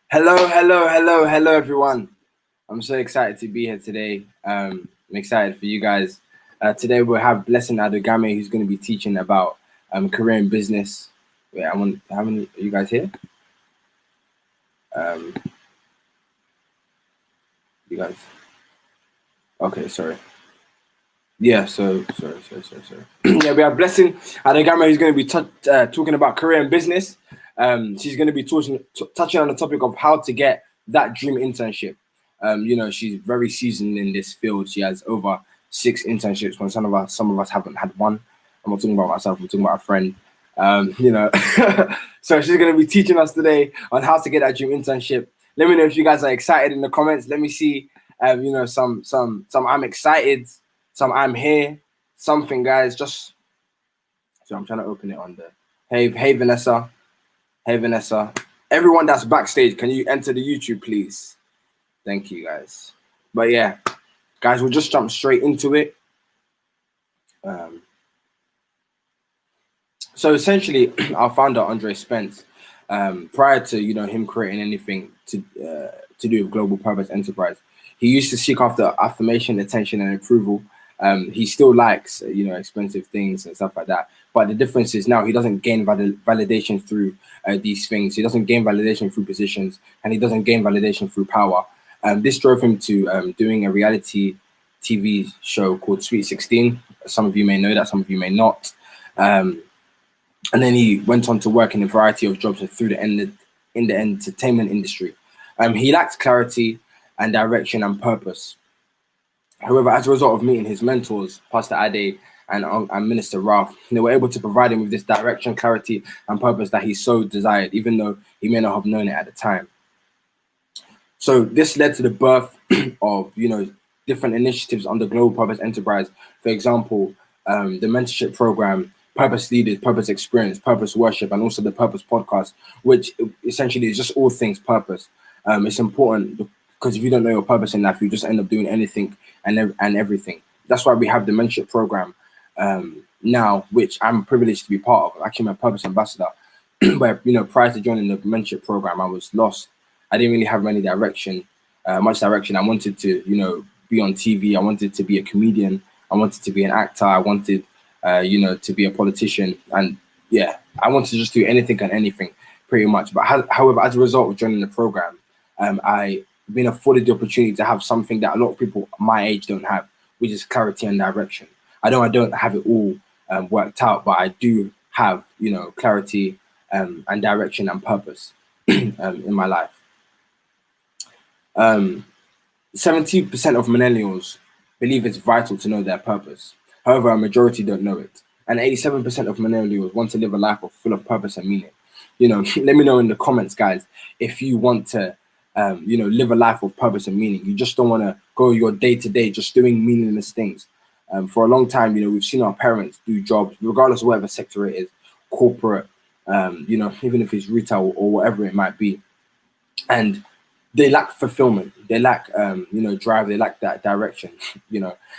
Hello, everyone. I'm so excited to be here today. I'm excited for you guys. Today we'll have Blessing Adogame, who's going to be teaching about career in business. Wait, how many are you guys here? Um, you guys. Okay, sorry. Yeah, sorry. Yeah, we have Blessing Adogame, who's going to be talking about career in business. She's going to be touching on the topic of how to get that dream internship. She's very seasoned in this field. She has over 6 internships when some of us haven't had one. I'm not talking about myself, I'm talking about a friend. So she's going to be teaching us today on how to get that dream internship. Let me know if you guys are excited in the comments. Let me see, some I'm excited, some I'm here, something, guys. Just so I'm trying to open it on the. Hey, Vanessa. Hey, Vanessa. Everyone that's backstage, can you enter the YouTube, please? Thank you, guys. But yeah, guys, we'll just jump straight into it. So essentially, our founder Andre Spence, prior to him creating anything to do with Global Purpose Enterprise, he used to seek after affirmation, attention, and approval. He still likes expensive things and stuff like that. But the difference is now he doesn't gain validation through these things. He doesn't gain validation through positions, and he doesn't gain validation through power. This drove him to doing a reality TV show called Sweet 16. Some of you may know that, some of you may not. And then he went on to work in a variety of jobs through in the entertainment industry. He lacked clarity and direction and purpose. However, as a result of meeting his mentors, Pastor Ade and Minister Ralph, they were able to provide him with this direction, clarity, and purpose that he so desired, even though he may not have known it at the time. So this led to the birth of different initiatives under Global Purpose Enterprise. For example, the mentorship program, Purpose Leaders, Purpose Experience, Purpose Worship, and also the Purpose Podcast, which essentially is just all things purpose. It's important because if you don't know your purpose in life, you just end up doing anything and everything. That's why we have the mentorship program now, which I'm privileged to be part of. Actually, I'm a purpose ambassador. Where prior to joining the mentorship program, I was lost. I didn't really have any direction, much direction. I wanted to be on TV. I wanted to be a comedian. I wanted to be an actor. I wanted to be a politician, and yeah, I wanted to just do anything and anything, pretty much. But however, as a result of joining the program, I've been afforded the opportunity to have something that a lot of people my age don't have, which is clarity and direction. I know I don't have it all worked out, but I do have clarity and direction and purpose in my life. 70% of millennials believe it's vital to know their purpose. However, a majority don't know it. And 87% of millennials want to live a life full of purpose and meaning. Let me know in the comments, guys, if you want to, live a life of purpose and meaning. You just don't want to go your day to day just doing meaningless things. For a long time, we've seen our parents do jobs, regardless of whatever sector it is, corporate, even if it's retail or whatever it might be. And they lack fulfillment. They lack, drive. They lack that direction,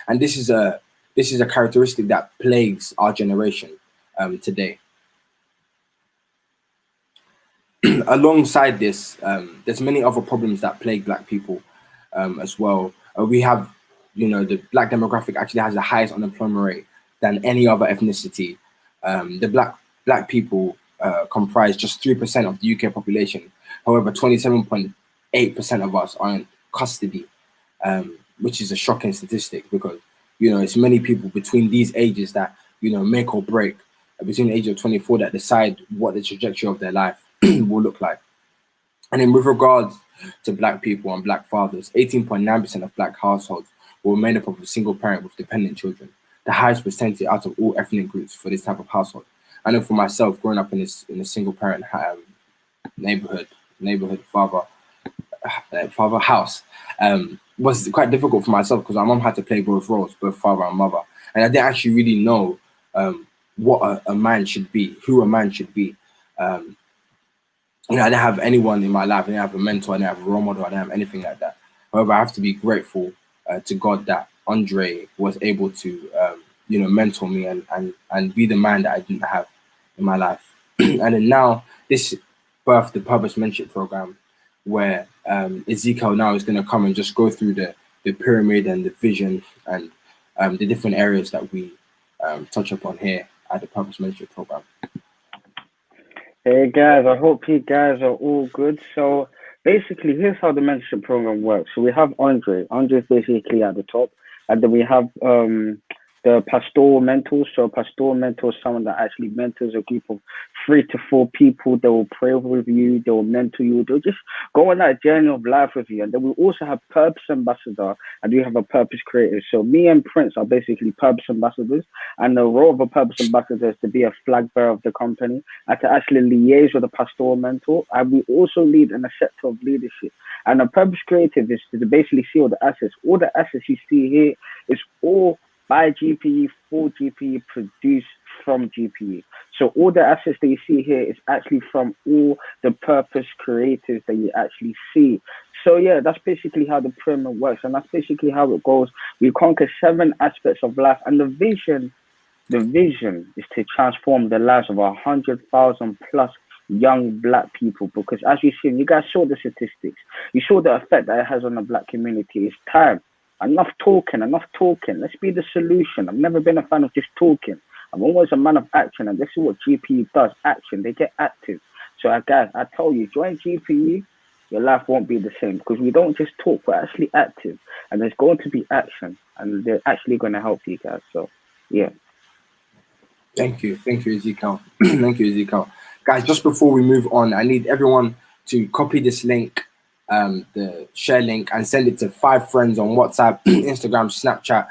and this is a characteristic that plagues our generation today. Alongside this, there's many other problems that plague Black people as well. We have, the Black demographic actually has the highest unemployment rate than any other ethnicity. The Black people comprise just 3% of the UK population. However, 27.8% of us are in custody, which is a shocking statistic because it's many people between these ages that make or break, between the age of 24 that decide what the trajectory of their life will look like. And then with regards to Black people and Black fathers, 18.9% of Black households will remain up of a single parent with dependent children, the highest percentage out of all ethnic groups for this type of household. I know for myself, growing up in a single parent neighborhood father house, was quite difficult for myself because my mom had to play both roles, both father and mother, and I didn't actually really know what a man should be, who a man should be. I didn't have anyone in my life. I didn't have a mentor. I didn't have a role model. I didn't have anything like that. However, I have to be grateful to God that Andre was able to, mentor me and be the man that I didn't have in my life. And then now this birthed the Purpose Mentorship Program, where Ezekiel now is going to come and just go through the pyramid and the vision and the different areas that we touch upon here at the Purpose Mentorship Program. Hey guys, I hope you guys are all good. So basically, here's how the mentorship program works. So we have Andre. Andre is basically at the top, and then we have the pastoral mentor. So pastoral mentor is someone that actually mentors a group of 3 to 4 people. They will pray with you. They will mentor you. They'll just go on that journey of life with you. And then we also have purpose ambassador, and we have a purpose creator. So me and Prince are basically purpose ambassadors, and the role of a purpose ambassador is to be a flag bearer of the company and to actually liaise with a pastoral mentor. And we also lead in a sector of leadership. And a purpose creative is to basically see all the assets. All the assets you see here is all by GPE, for GPE, produced from GPE. So all the assets that you see here is actually from all the purpose creators that you actually see. So yeah, that's basically how the pyramid works, and that's basically how it goes. We conquer 7 aspects of life, and the vision is to transform the lives of 100,000 plus young black people. Because as you see, you guys saw the statistics, you saw the effect that it has on the black community. It's time. Enough talking, enough talking. Let's be the solution. I've never been a fan of just talking. I'm always a man of action, and this is what GPE does. Action. They get active. So guys, I tell you, join GPE, your life won't be the same, because we don't just talk, we're actually active, and there's going to be action, and they're actually going to help you guys. So yeah. Thank you, Ezekiel. Thank you, Ezekiel. Guys, just before we move on, I need everyone to copy this link, the share link, and send it to 5 friends on WhatsApp, Instagram, Snapchat,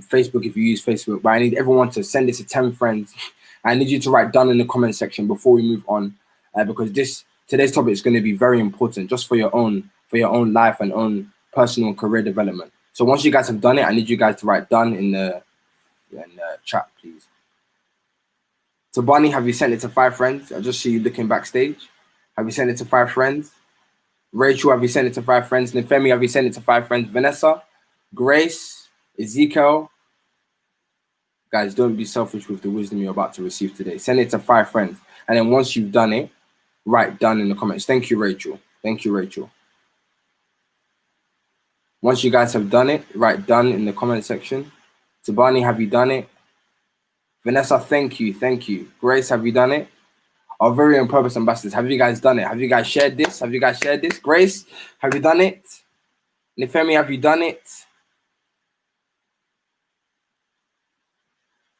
Facebook if you use Facebook. But I need everyone to send it to 10 friends. I need you to write done in the comment section before we move on, because today's topic is going to be very important, just for your own life and own personal career development. So once you guys have done it, I need you guys to write done in the chat, please. So Bonnie, have you sent it to 5 friends? I just see you looking backstage. Have you sent it to 5 friends? Rachel, have you sent it to 5 friends? Nifemi, have you sent it to 5 friends? Vanessa, Grace, Ezekiel. Guys, don't be selfish with the wisdom you're about to receive today. Send it to 5 friends. And then once you've done it, write done in the comments. Thank you, Rachel. Thank you, Rachel. Once you guys have done it, write done in the comment section. Tabani, have you done it? Vanessa, thank you. Thank you. Grace, have you done it? Our very own purpose ambassadors, have you guys done it? Have you guys shared this? Have you guys shared this? Grace, have you done it? Nifemi, have you done it?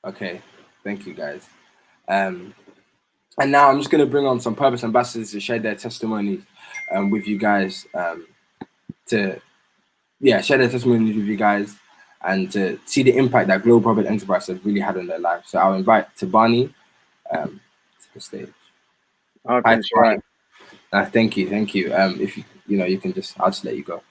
Okay, thank you guys. And now I'm just going to bring on some purpose ambassadors to share their testimonies with you guys, share their testimonies with you guys and to see the impact that Global Purpose Enterprise has really had on their life. So I'll invite Tabani to the stage. Okay, sure. Thank you. If you can I'll just let you go.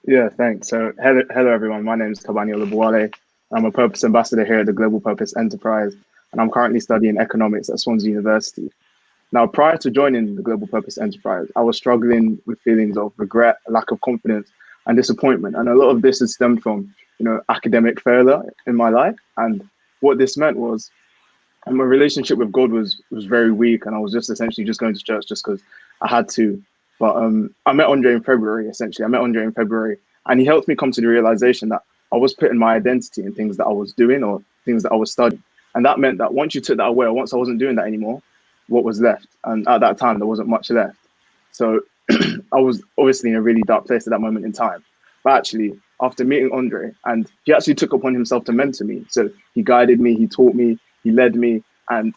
Yeah, thanks. So hello everyone. My name is Tabani Olubuwale. I'm a purpose ambassador here at the Global Purpose Enterprise, and I'm currently studying economics at Swansea University. Now, prior to joining the Global Purpose Enterprise, I was struggling with feelings of regret, lack of confidence, and disappointment. And a lot of this has stemmed from, academic failure in my life. And what this meant was my relationship with God was very weak, and I was just essentially just going to church just because I had to. But I met Andre in February, and he helped me come to the realization that I was putting my identity in things that I was doing or things that I was studying. And that meant that once you took that away, or once I wasn't doing that anymore, what was left? And at that time, there wasn't much left. So I was obviously in a really dark place at that moment in time. But actually, after meeting Andre, and he actually took upon himself to mentor me. So he guided me, he taught me, he led me, and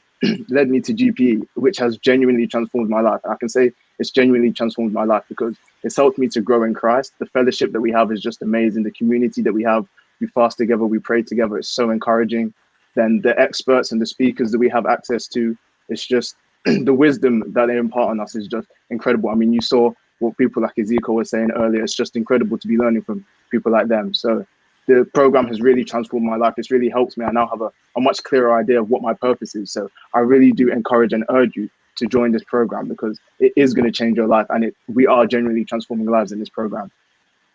led me to GPE, which has genuinely transformed my life. And I can say it's genuinely transformed my life because it's helped me to grow in Christ. The fellowship that we have is just amazing. The community that we have, we fast together, we pray together. It's so encouraging. Then the experts and the speakers that we have access to, it's just the wisdom that they impart on us is just incredible. I mean, you saw what people like Ezekiel was saying earlier. It's just incredible to be learning from people like them. So the program has really transformed my life. It's really helped me. I now have a much clearer idea of what my purpose is. So I really do encourage and urge you to join this program because it is going to change your life, and we are genuinely transforming lives in this program.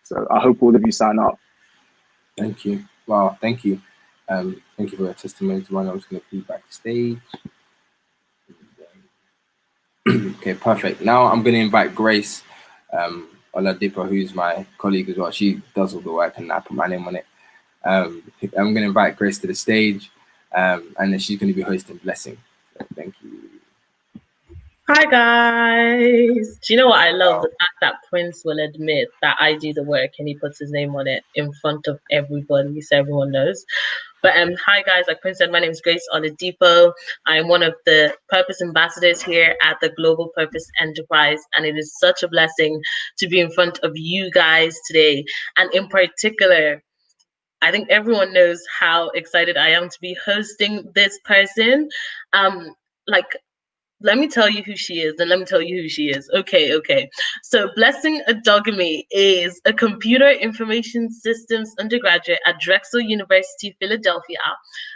So I hope all of you sign up. Thank you. Wow, thank you. Thank you for that testimony. I'm just going to put you backstage. Okay, perfect. Now I'm going to invite Grace Oladipo, who's my colleague as well. She does all the work and I put my name on it. I'm going to invite Grace to the stage, and then she's going to be hosting Blessing. So thank you. Hi guys. Do you know what I love? The fact that Prince will admit that I do the work and he puts his name on it in front of everybody so everyone knows. But hi guys, like Prince said, my name is Grace Oladipo. I am one of the Purpose Ambassadors here at the Global Purpose Enterprise, and it is such a blessing to be in front of you guys today. And in particular, I think everyone knows how excited I am to be hosting this person. Like let me tell you who she is, and let me tell you who she is. Okay. So Blessing Adogame is a computer information systems undergraduate at Drexel University, Philadelphia,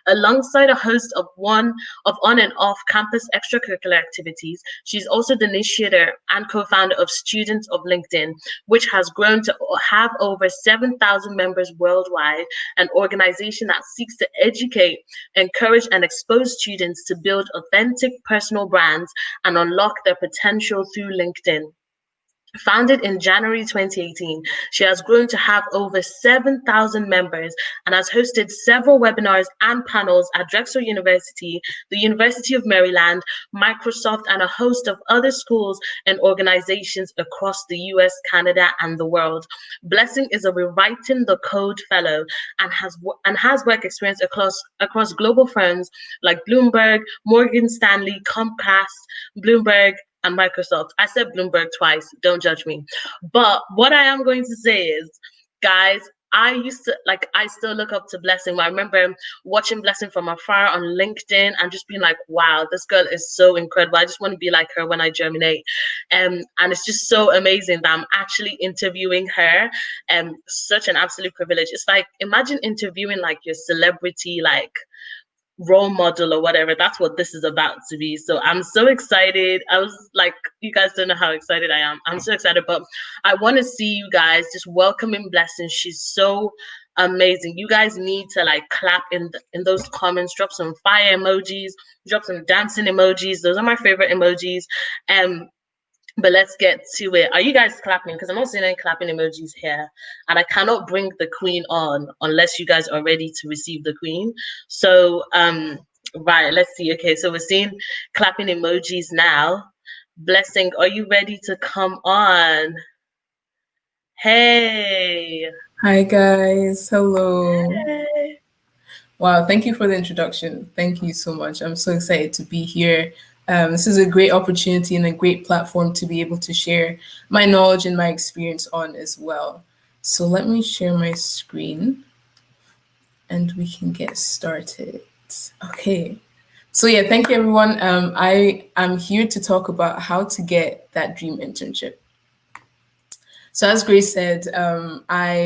alongside a host of on and off campus extracurricular activities. She's also the initiator and co-founder of Students of LinkedIn, which has grown to have over 7,000 members worldwide, an organization that seeks to educate, encourage, and expose students to build authentic personal brands and unlock their potential through LinkedIn. Founded in January 2018, she has grown to have over 7,000 members and has hosted several webinars and panels at Drexel University, the University of Maryland, Microsoft, and a host of other schools and organizations across the US, Canada, and the world. Blessing is a Rewriting the Code Fellow and has work experience across global firms like Bloomberg, Morgan Stanley, Comcast, Bloomberg, and Microsoft. I said Bloomberg twice, don't judge me. But what I am going to say is, guys, I still look up to Blessing. I remember watching Blessing from afar on LinkedIn and just being like, wow, this girl is so incredible. I just want to be like her when I germinate. And it's just so amazing that I'm actually interviewing her. Such an absolute privilege. It's like, imagine interviewing like your celebrity, like role model or whatever. That's what this is about to be. So I'm so excited. I was like, you guys don't know how excited I am. I'm so excited, but I want to see you guys just welcoming Blessing. She's so amazing. You guys need to like clap in those comments, drop some fire emojis, drop some dancing emojis. Those are my favorite emojis. But let's get to it. Are you guys clapping? Because I'm not seeing any clapping emojis here. And I cannot bring the queen on unless you guys are ready to receive the queen. So, right, let's see. Okay, so we're seeing clapping emojis now. Blessing, are you ready to come on? Hey. Hi, guys. Hello. Hey. Wow, thank you for the introduction. Thank you so much. I'm so excited to be here. This is a great opportunity and a great platform to be able to share my knowledge and my experience on as well. So let me share my screen and we can get started. Okay. So yeah, thank you everyone. I am here to talk about how to get that dream internship. So as Grace said, I'm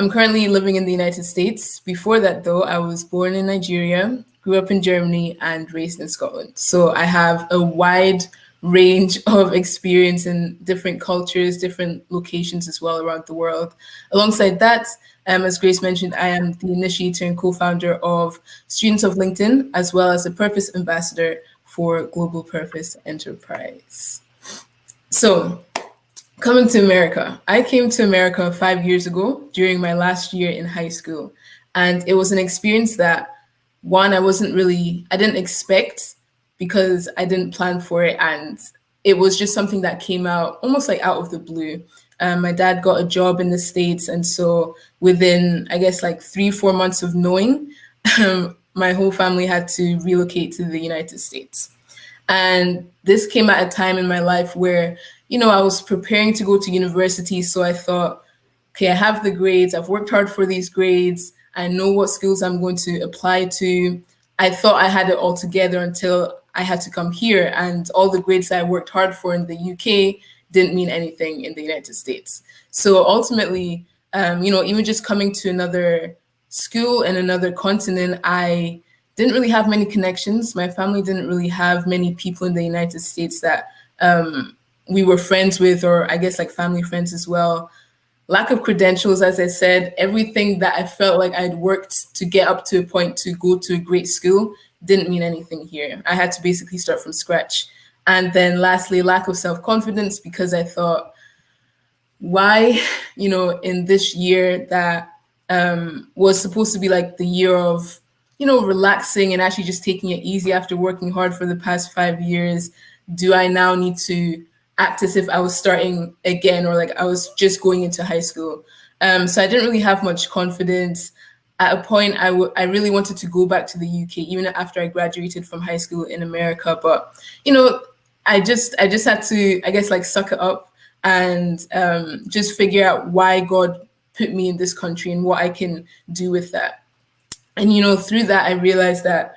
currently living in the United States. Before that, though, I was born in Nigeria, grew up in Germany, and raised in Scotland. So I have a wide range of experience in different cultures, different locations as well around the world. Alongside that, as Grace mentioned, I am the initiator and co-founder of Students of LinkedIn, as well as a Purpose Ambassador for Global Purpose Enterprise. So, coming to America. I came to America 5 years ago during my last year in high school. And it was an experience that, one, I didn't expect because I didn't plan for it. And it was just something that came out almost like out of the blue. My dad got a job in the States. And so within, I guess, like 3-4 months of knowing, my whole family had to relocate to the United States. And this came at a time in my life where, I was preparing to go to university. So I thought, okay, I have the grades. I've worked hard for these grades. I know what skills I'm going to apply to. I thought I had it all together until I had to come here. And all the grades that I worked hard for in the UK didn't mean anything in the United States. So ultimately, even just coming to another school and another continent, I didn't really have many connections. My family didn't really have many people in the United States that we were friends with, or I guess like family friends as well. Lack of credentials, as I said, everything that I felt like I'd worked to get up to a point to go to a great school didn't mean anything here. I had to basically start from scratch. And then lastly, lack of self-confidence, because I thought, why, in this year that was supposed to be like the year of, relaxing and actually just taking it easy after working hard for the past 5 years, do I now need to act as if I was starting again, or like I was just going into high school? So I didn't really have much confidence. At a point, I really wanted to go back to the UK, even after I graduated from high school in America. But, I just had to, I guess, like suck it up and just figure out why God put me in this country and what I can do with that. And, through that, I realized that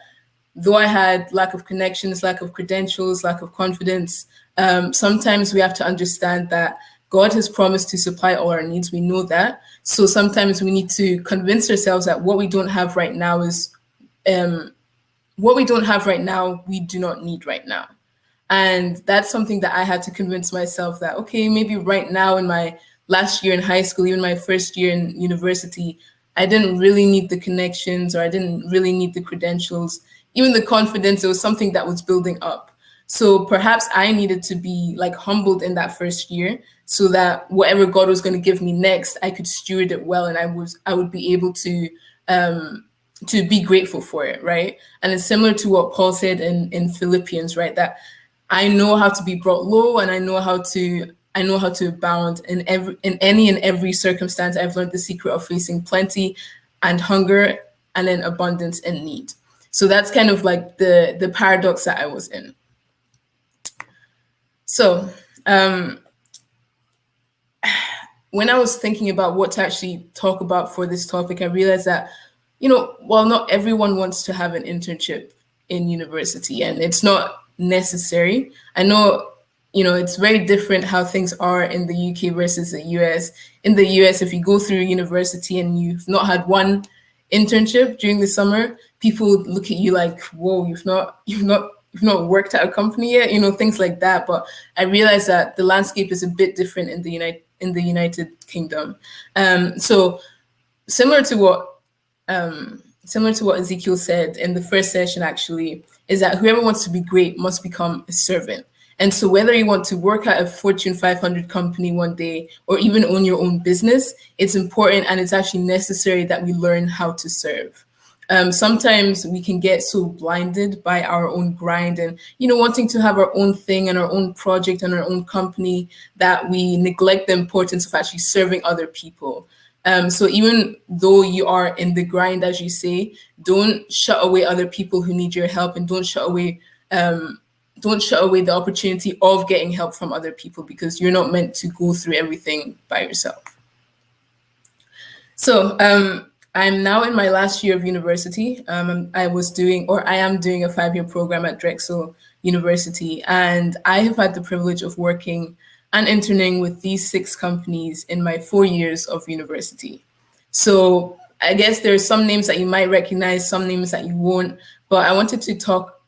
though I had lack of connections, lack of credentials, lack of confidence, sometimes we have to understand that God has promised to supply all our needs. We know that. So sometimes we need to convince ourselves that what we don't have right now is what we don't have right now, we do not need right now. And that's something that I had to convince myself that, okay, maybe right now in my last year in high school, even my first year in university, I didn't really need the connections, or I didn't really need the credentials, even the confidence. It was something that was building up. So perhaps I needed to be like humbled in that first year, so that whatever God was going to give me next, I could steward it well, and I would be able to be grateful for it, right? And it's similar to what Paul said in Philippians, right? That I know how to be brought low, and I know how to abound in any and every circumstance. I've learned the secret of facing plenty and hunger, and then abundance and need. So that's kind of like the paradox that I was in. So when I was thinking about what to actually talk about for this topic, I realized that, while not everyone wants to have an internship in university, and it's not necessary. I know, it's very different how things are in the UK versus the US. In the US, if you go through university and you've not had one internship during the summer, people would look at you like, whoa, you've not worked at a company yet, things like that. But I realized that the landscape is a bit different in the United Kingdom. So similar to what Ezekiel said in the first session, actually, is that whoever wants to be great must become a servant. And so whether you want to work at a Fortune 500 company one day, or even own your own business, it's important and it's actually necessary that we learn how to serve. Sometimes we can get so blinded by our own grind and, wanting to have our own thing and our own project and our own company, that we neglect the importance of actually serving other people. So even though you are in the grind, as you say, don't shut away other people who need your help, and don't shut away the opportunity of getting help from other people, because you're not meant to go through everything by yourself. So I'm now in my last year of university. I am doing a 5-year program at Drexel University, and I have had the privilege of working and interning with these 6 companies in my 4 years of university. So I guess there's some names that you might recognize, some names that you won't, but I wanted to talk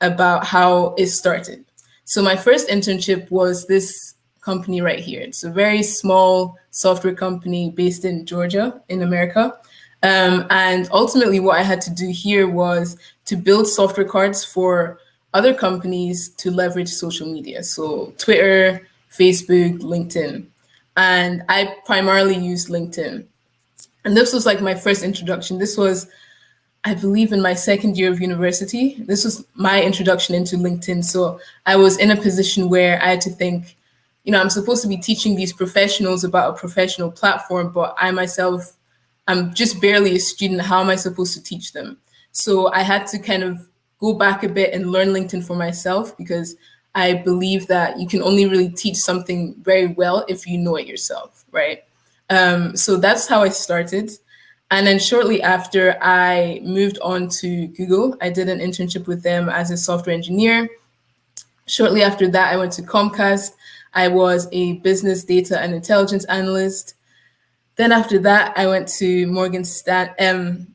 about how it started. So my first internship was this company right here. It's a very small software company based in Georgia in America. And ultimately what I had to do here was to build software cards for other companies to leverage social media. So Twitter, Facebook, LinkedIn. And I primarily used LinkedIn. And this was like my first introduction. This was, I believe, in my second year of university. This was my introduction into LinkedIn. So I was in a position where I had to think, I'm supposed to be teaching these professionals about a professional platform, but I myself, I'm just barely a student. How am I supposed to teach them? So I had to kind of go back a bit and learn LinkedIn for myself, because I believe that you can only really teach something very well if you know it yourself, right? So that's how I started. And then shortly after, I moved on to Google. I did an internship with them as a software engineer. Shortly after that, I went to Comcast. I was a business data and intelligence analyst. Then after that, I went to Morgan Stanley.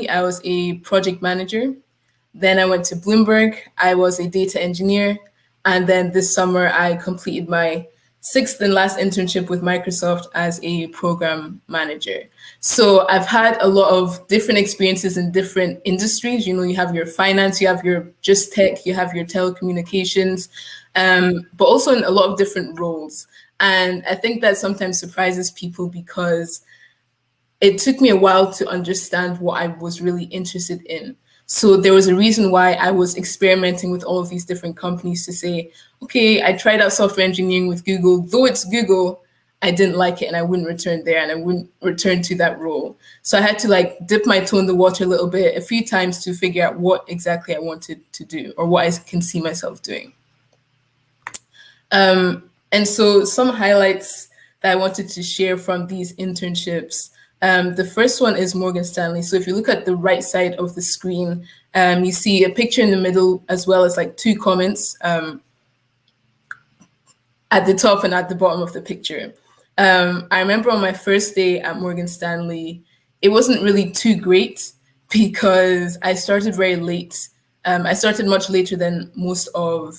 I was a project manager. Then I went to Bloomberg. I was a data engineer. And then this summer, I completed my sixth and last internship with Microsoft as a program manager. So I've had a lot of different experiences in different industries. You know, you have your finance, you have your just tech, you have your telecommunications, but also in a lot of different roles. And I think that sometimes surprises people because it took me a while to understand what I was really interested in. So there was a reason why I was experimenting with all of these different companies to say, okay, I tried out software engineering with Google. Though it's Google, I didn't like it and I wouldn't return there and I wouldn't return to that role. So I had to like dip my toe in the water a little bit, a few times to figure out what exactly I wanted to do or what I can see myself doing. And so some highlights that I wanted to share from these internships. The first one is Morgan Stanley. So if you look at the right side of the screen, you see a picture in the middle as well as like two comments at the top and at the bottom of the picture. I remember on my first day at Morgan Stanley, it wasn't really too great because I started very late. I started much later than most of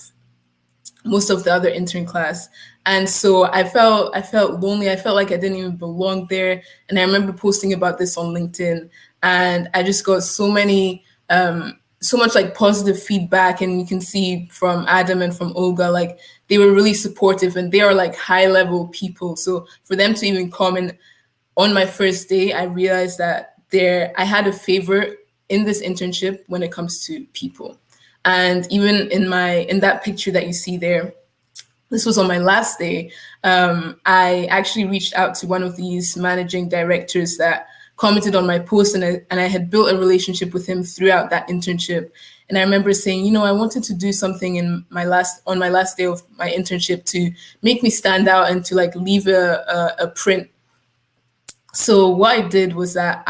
the other intern class. And so I felt lonely. I felt like I didn't even belong there. And I remember posting about this on LinkedIn and I just got so much like positive feedback. And you can see from Adam and from Olga, like they were really supportive and they are like high level people. So for them to even comment on my first day, I realized that I had a favor in this internship when it comes to people. And even in that picture that you see there, this was on my last day, I actually reached out to one of these managing directors that commented on my post and I had built a relationship with him throughout that internship. And I remember saying, you know, I wanted to do something on my last day of my internship to make me stand out and to like leave a print. So what I did was that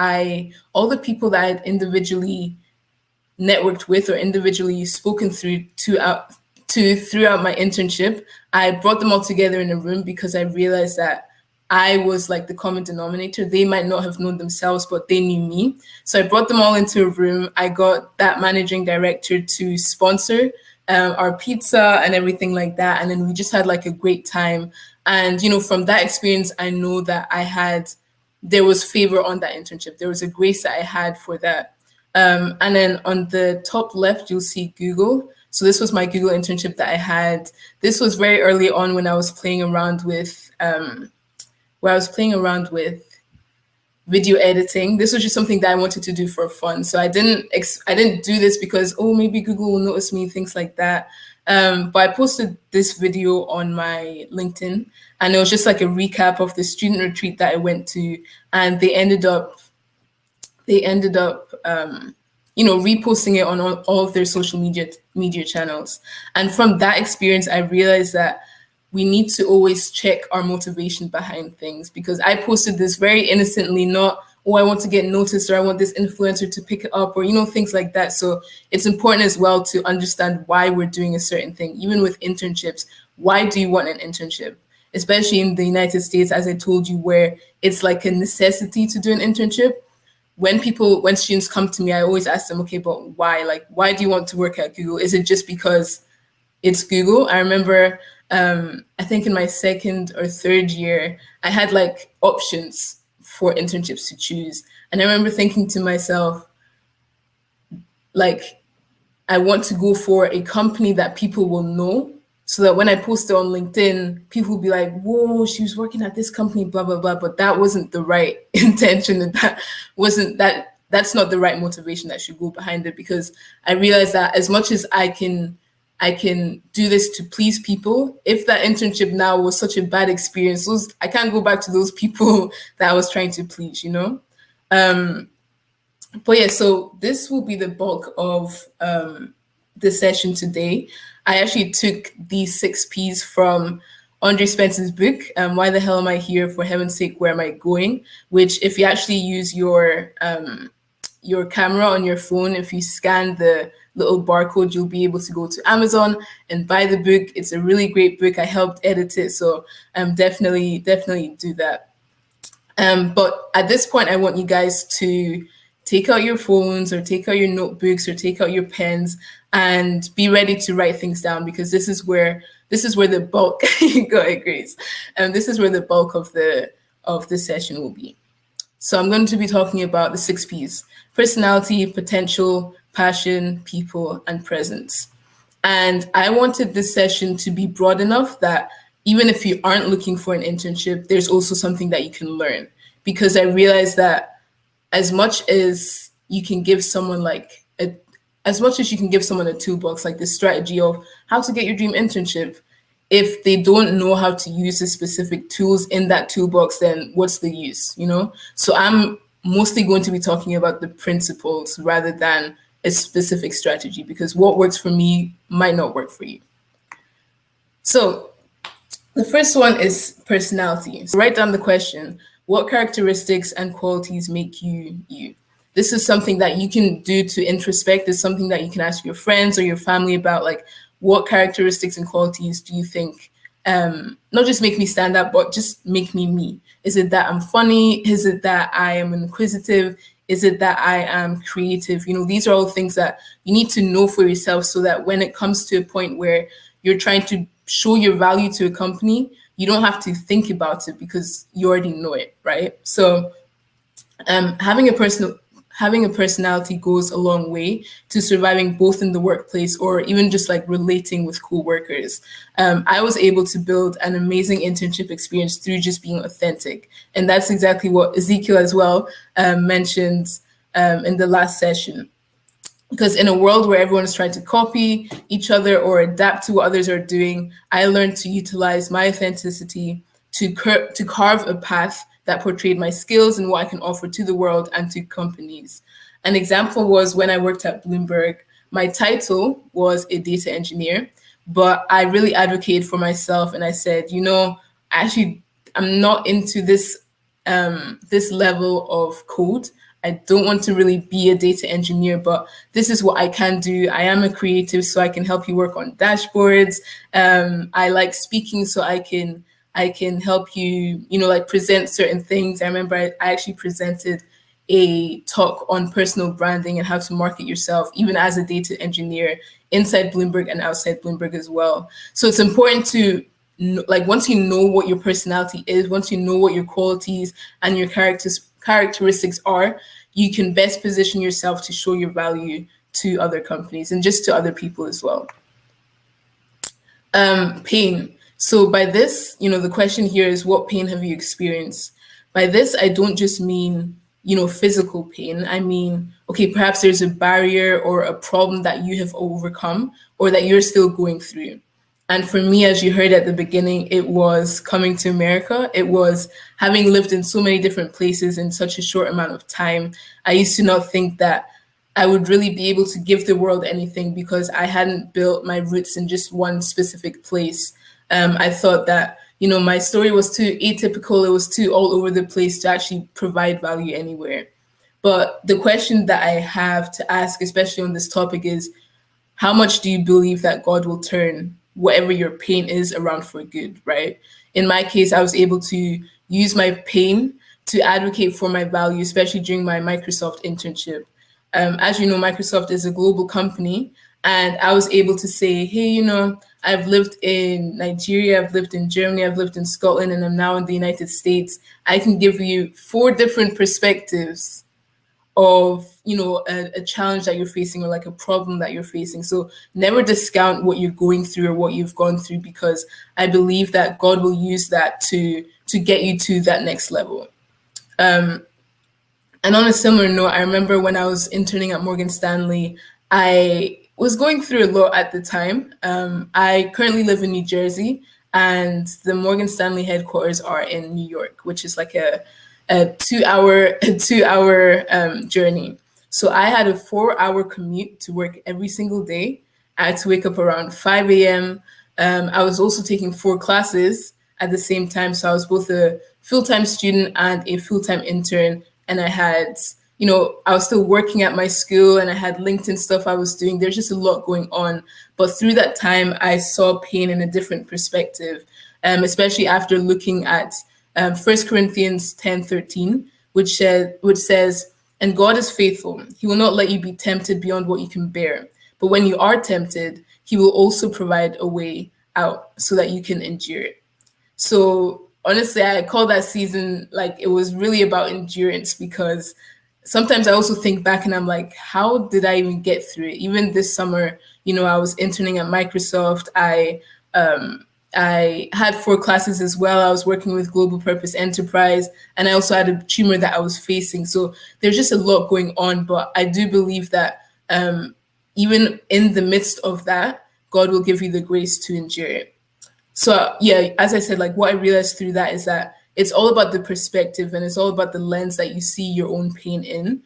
all the people that I had individually networked with or individually spoken throughout my internship, I brought them all together in a room because I realized that I was like the common denominator. They might not have known themselves, but they knew me. So I brought them all into a room. I got that managing director to sponsor our pizza and everything like that. And then we just had like a great time. And, you know, from that experience, I know that there was favor on that internship. There was a grace that I had for that. And then on the top left, you'll see Google. So this was my Google internship that I had. This was very early on when I was playing around with video editing. This was just something that I wanted to do for fun. So I didn't do this because, oh, maybe Google will notice me, things like that. But I posted this video on my LinkedIn and it was just like a recap of the student retreat that I went to. And they ended up reposting it on all of their social media channels. And from that experience, I realized that we need to always check our motivation behind things, because I posted this very innocently, not, oh, I want to get noticed or I want this influencer to pick it up or, things like that. So it's important as well to understand why we're doing a certain thing. Even with internships, why do you want an internship? Especially in the United States, as I told you, where it's like a necessity to do an internship. When students come to me, I always ask them, okay, but why? Like, why do you want to work at Google? Is it just because it's Google? I remember, I think in my second or third year, I had like options for internships to choose. And I remember thinking to myself, like, I want to go for a company that people will know, so that when I post it on LinkedIn, people will be like, whoa, she was working at this company, blah, blah, blah. But that wasn't the right intention. And that's not the right motivation that should go behind it, because I realized that as much as I can do this to please people, if that internship now was such a bad experience, I can't go back to those people that I was trying to please, But yeah, so this will be the bulk of the session today. I actually took these 6 Ps from Andre Spence's book, Why the Hell Am I Here? For Heaven's Sake, Where Am I Going? Which, if you actually use your camera on your phone, if you scan the little barcode, you'll be able to go to Amazon and buy the book. It's a really great book. I helped edit it, so definitely do that. But at this point, I want you guys to take out your phones or take out your notebooks or take out your pens and be ready to write things down, because this is where this is where the bulk go ahead, Grace. This is where the bulk of the session will be. So I'm going to be talking about the 6 P's: personality, potential, passion, people, and presence. And I wanted this session to be broad enough that even if you aren't looking for an internship, there's also something that you can learn. Because I realized that as much as you can give someone a toolbox, like the strategy of how to get your dream internship, if they don't know how to use the specific tools in that toolbox, then what's the use, you know? So I'm mostly going to be talking about the principles rather than a specific strategy, because what works for me might not work for you. So the first one is personality. So write down the question: what characteristics and qualities make you you? This is something that you can do to introspect. It's something that you can ask your friends or your family about, like, what characteristics and qualities do you think not just make me stand out, but just make me me? Is it that I'm funny? Is it that I am inquisitive? Is it that I am creative? You know, these are all things that you need to know for yourself, so that when it comes to a point where you're trying to show your value to a company, you don't have to think about it because you already know it, right? So having a personality goes a long way to surviving both in the workplace or even just like relating with coworkers. I was able to build an amazing internship experience through just being authentic. And that's exactly what Ezekiel as well mentioned in the last session. Because in a world where everyone is trying to copy each other or adapt to what others are doing, I learned to utilize my authenticity to carve a path that portrayed my skills and what I can offer to the world and to companies. An example was when I worked at Bloomberg. My title was a data engineer, but I really advocated for myself, and I said, you know, I'm not into this level of code. I don't want to really be a data engineer, but this is what I can do. I am a creative, so I can help you work on dashboards. I like speaking, so I can help you, you know, like present certain things. I remember I actually presented a talk on personal branding and how to market yourself, even as a data engineer, inside Bloomberg and outside Bloomberg as well. So it's important to, like, once you know what your personality is, once you know what your qualities and your characteristics are, you can best position yourself to show your value to other companies and just to other people as well. Pain. So by this, you know, the question here is, what pain have you experienced? By this, I don't just mean, you know, physical pain. I mean, okay, perhaps there's a barrier or a problem that you have overcome or that you're still going through. And for me, as you heard at the beginning, it was coming to America. It was having lived in so many different places in such a short amount of time. I used to not think that I would really be able to give the world anything because I hadn't built my roots in just one specific place. I thought that, you know, my story was too atypical. It was too all over the place to actually provide value anywhere. But the question that I have to ask, especially on this topic, is how much do you believe that God will turn whatever your pain is around for good, right? In my case, I was able to use my pain to advocate for my value, especially during my Microsoft internship. As you know, Microsoft is a global company, and I was able to say, hey, you know, I've lived in Nigeria, I've lived in Germany, I've lived in Scotland, and I'm now in the United States. I can give you 4 different perspectives of, you know, a challenge that you're facing or like a problem that you're facing. So never discount what you're going through or what you've gone through, because I believe that God will use that to get you to that next level. And on a similar note, I remember when I was interning at Morgan Stanley, I was going through a lot at the time. I currently live in New Jersey, and the Morgan Stanley headquarters are in New York, which is like a 2-hour journey. So I had a 4-hour commute to work every single day. I had to wake up around 5 a.m. I was also taking 4 classes at the same time. So I was both a full-time student and a full-time intern. And I had, you know, I was still working at my school, and I had LinkedIn stuff I was doing. There's just a lot going on. But through that time, I saw pain in a different perspective, especially after looking at 1 Corinthians 10:13, which says, and God is faithful. He will not let you be tempted beyond what you can bear. But when you are tempted, he will also provide a way out so that you can endure it. So honestly, I call that season, like, it was really about endurance, because sometimes I also think back and I'm like, how did I even get through it? Even this summer, I was interning at Microsoft. I had 4 classes as well. I was working with Global Purpose Enterprise, and I also had a tumor that I was facing. So there's just a lot going on. But I do believe that even in the midst of that, God will give you the grace to endure it. So yeah, as I said, like, what I realized through that is that it's all about the perspective, and it's all about the lens that you see your own pain in.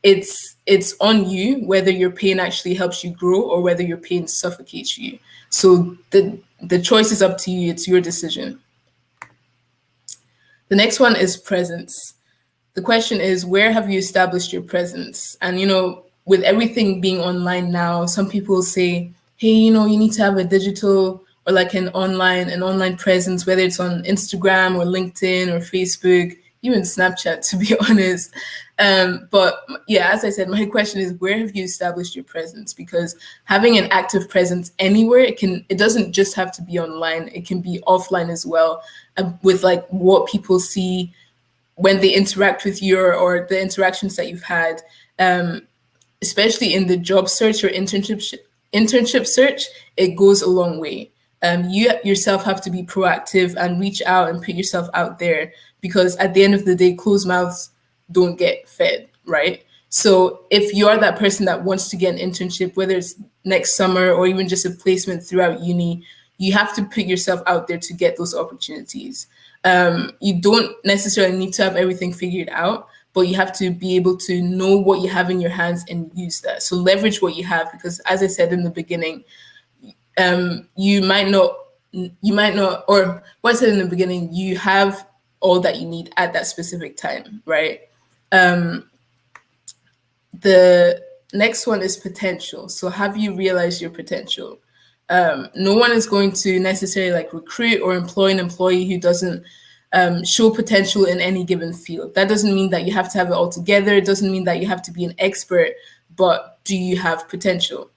It's on you whether your pain actually helps you grow or whether your pain suffocates you. So the choice is up to you. It's your decision. The next one is presence. The question is, where have you established your presence? And with everything being online now, some people say, hey, you need to have a digital or like an online presence, whether it's on Instagram or LinkedIn or Facebook, even Snapchat, to be honest. But yeah, as I said, my question is, where have you established your presence? Because having an active presence anywhere, it doesn't just have to be online. It can be offline as well, with like what people see when they interact with you, or the interactions that you've had, especially in the job search or internship search. It goes a long way. You yourself have to be proactive and reach out and put yourself out there, because at the end of the day, closed mouths don't get fed, right? So if you are that person that wants to get an internship, whether it's next summer or even just a placement throughout uni, you have to put yourself out there to get those opportunities. You don't necessarily need to have everything figured out, but you have to be able to know what you have in your hands and use that. So leverage what you have, because as I said in the beginning, you might not, or what I said in the beginning, you have all that you need at that specific time, right? The next one is potential. So have you realized your potential? No one is going to necessarily like recruit or employ an employee who doesn't show potential in any given field. That doesn't mean that you have to have it all together. It doesn't mean that you have to be an expert, but do you have potential?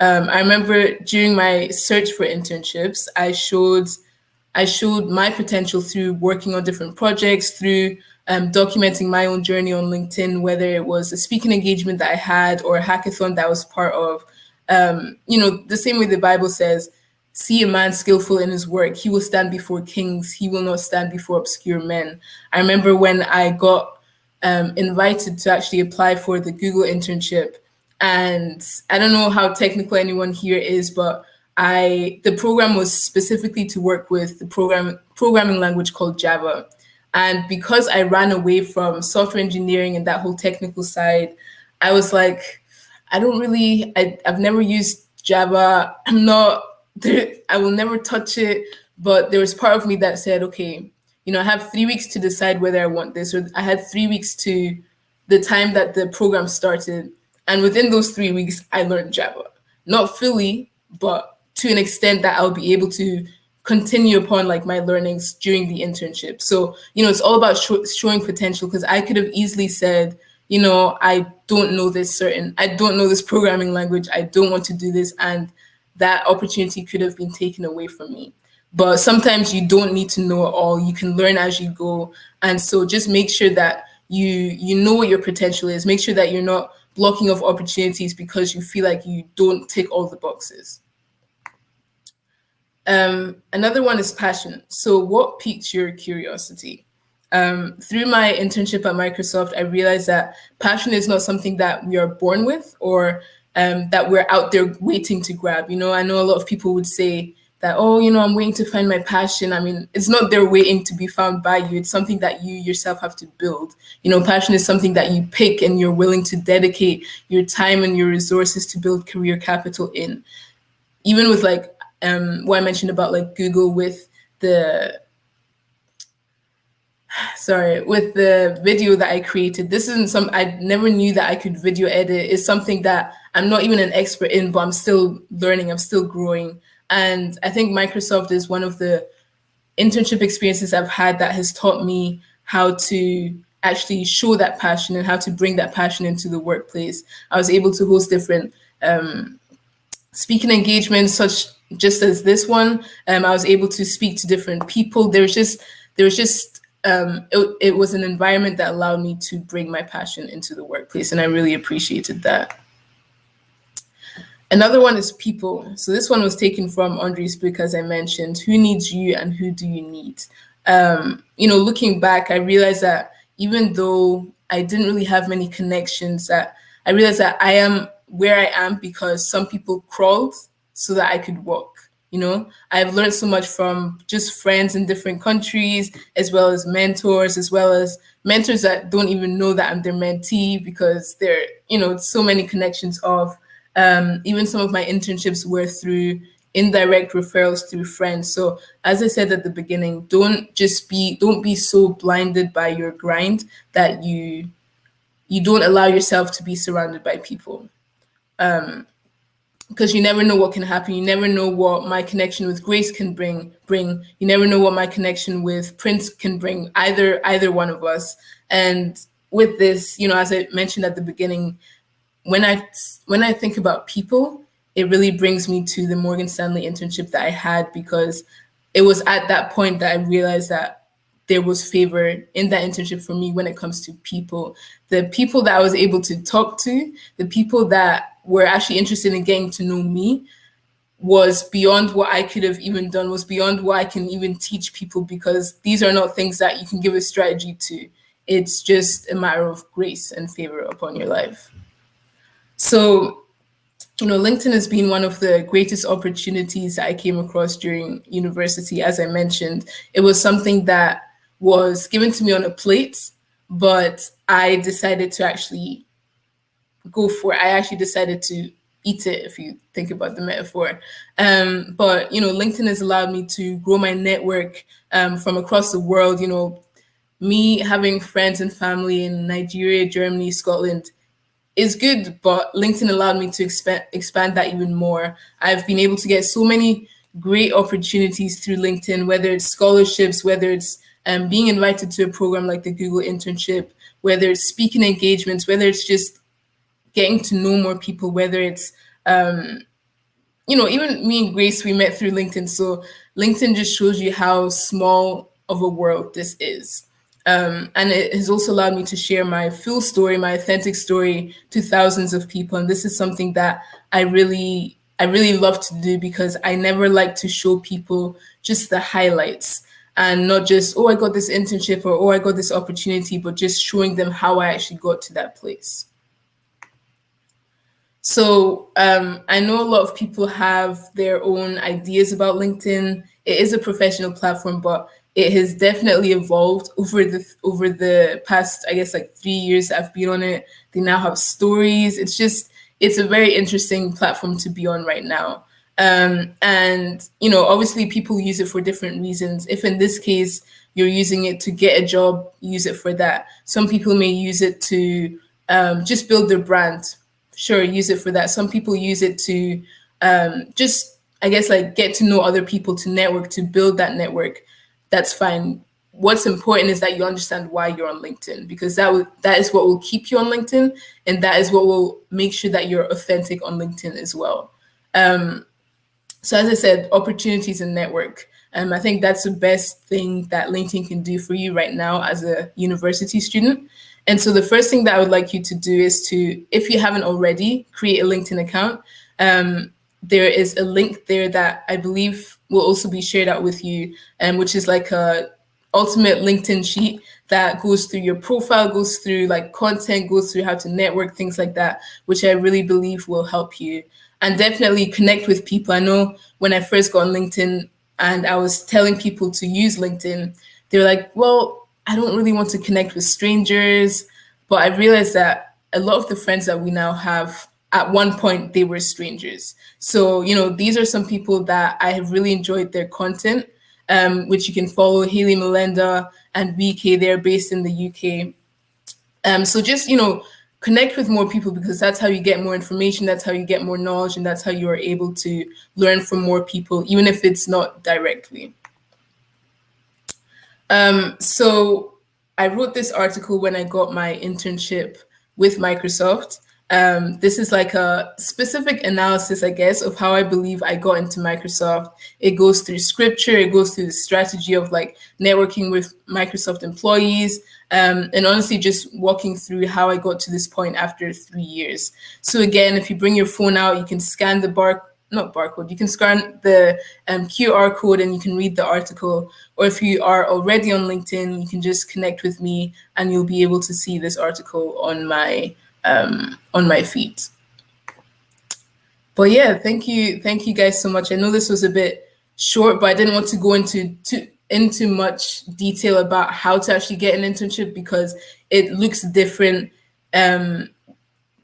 I remember during my search for internships, I showed my potential through working on different projects, through documenting my own journey on LinkedIn, whether it was a speaking engagement that I had or a hackathon that I was part of. The same way the Bible says, see a man skillful in his work, he will stand before kings, he will not stand before obscure men. I remember when I got invited to actually apply for the Google internship, and I don't know how technical anyone here is, but the program was specifically to work with the programming language called Java. And because I ran away from software engineering and that whole technical side, I was like, I've never used Java. I will never touch it. But there was part of me that said, okay, I have 3 weeks to decide whether I want this, or I had 3 weeks to the time that the program started. And within those 3 weeks, I learned Java. Not fully, but to an extent that I'll be able to continue upon like my learnings during the internship. So, it's all about showing potential, because I could have easily said, I don't know this programming language. I don't want to do this. And that opportunity could have been taken away from me. But sometimes you don't need to know it all. You can learn as you go. And so just make sure that you know what your potential is. Make sure that you're not blocking off opportunities because you feel like you don't tick all the boxes. Another one is passion. So what piqued your curiosity? Through my internship at Microsoft, I realized that passion is not something that we are born with, or that we're out there waiting to grab. I know a lot of people would say that, I'm waiting to find my passion. I mean, it's not there waiting to be found by you. It's something that you yourself have to build. Passion is something that you pick and you're willing to dedicate your time and your resources to build career capital in. Even with like what I mentioned about like Google with the video that I created. This isn't I never knew that I could video edit. It's something that I'm not even an expert in, but I'm still learning, I'm still growing. And I think Microsoft is one of the internship experiences I've had that has taught me how to actually show that passion and how to bring that passion into the workplace. I was able to host different speaking engagements, such just as this one, I was able to speak to different people. It was an environment that allowed me to bring my passion into the workplace, and I really appreciated that. Another one is people. So this one was taken from Andre's book, as I mentioned. Who needs you and who do you need? Looking back, I realized that even though I didn't really have many connections, that I realized that I am where I am because some people crawled so that I could walk. I've learned so much from just friends in different countries, as well as mentors that don't even know that I'm their mentee because they're, so many connections of. Even some of my internships were through indirect referrals through friends. So as I said at the beginning, don't be so blinded by your grind that you don't allow yourself to be surrounded by people. Because you never know what can happen. You never know what my connection with Grace can bring. You never know what my connection with Prince can bring, either one of us. And with this, as I mentioned at the beginning, when I think about people, it really brings me to the Morgan Stanley internship that I had, because it was at that point that I realized that there was favor in that internship for me when it comes to people. The people that I was able to talk to, the people that were actually interested in getting to know me, was beyond what I could have even done, was beyond what I can even teach people, because these are not things that you can give a strategy to. It's just a matter of grace and favor upon your life. So, LinkedIn has been one of the greatest opportunities that I came across during university. As I mentioned, it was something that was given to me on a plate, but I decided to actually go for it. I actually decided to eat it, if you think about the metaphor. But, LinkedIn has allowed me to grow my network from across the world. Me having friends and family in Nigeria, Germany, Scotland, is good, but LinkedIn allowed me to expand that even more. I've been able to get so many great opportunities through LinkedIn, whether it's scholarships, whether it's being invited to a program like the Google internship, whether it's speaking engagements, whether it's just getting to know more people, whether it's, even me and Grace, we met through LinkedIn. So LinkedIn just shows you how small of a world this is. And it has also allowed me to share my full story, my authentic story, to thousands of people. And this is something that I really love to do, because I never like to show people just the highlights, and not just, oh, I got this internship, or, oh, I got this opportunity, but just showing them how I actually got to that place. So I know a lot of people have their own ideas about LinkedIn. It is a professional platform, but it has definitely evolved over the past, I guess, like 3 years I've been on it. They now have stories. It's a very interesting platform to be on right now. And, obviously people use it for different reasons. If in this case, you're using it to get a job, use it for that. Some people may use it to just build their brand. Sure, use it for that. Some people use it to just, I guess, like get to know other people, to network, to build that network. That's fine. What's important is that you understand why you're on LinkedIn, because that is what will keep you on LinkedIn, and that is what will make sure that you're authentic on LinkedIn as well. So as I said, opportunities and network. I think that's the best thing that LinkedIn can do for you right now as a university student. And so the first thing that I would like you to do is to, if you haven't already, create a LinkedIn account. There is a link there that I believe will also be shared out with you, which is like a ultimate LinkedIn sheet that goes through your profile, goes through like content, goes through how to network, things like that, which I really believe will help you. And definitely connect with people. I know when I first got on LinkedIn and I was telling people to use LinkedIn, they were like, well, I don't really want to connect with strangers. But I realized that a lot of the friends that we now have, at one point, they were strangers. So, these are some people that I have really enjoyed their content, which you can follow. Haley, Melinda, and VK, they're based in the UK. So just, connect with more people, because that's how you get more information, that's how you get more knowledge, and that's how you are able to learn from more people, even if it's not directly. So I wrote this article when I got my internship with Microsoft. This is like a specific analysis, I guess, of how I believe I got into Microsoft. It goes through scripture, it goes through the strategy of like networking with Microsoft employees, and honestly just walking through how I got to this point after 3 years. So again, if you bring your phone out, you can scan the you can scan the QR code and you can read the article. Or if you are already on LinkedIn, you can just connect with me and you'll be able to see this article on my feed. But yeah, thank you guys so much. I know this was a bit short, but I didn't want to go into much detail about how to actually get an internship because it looks different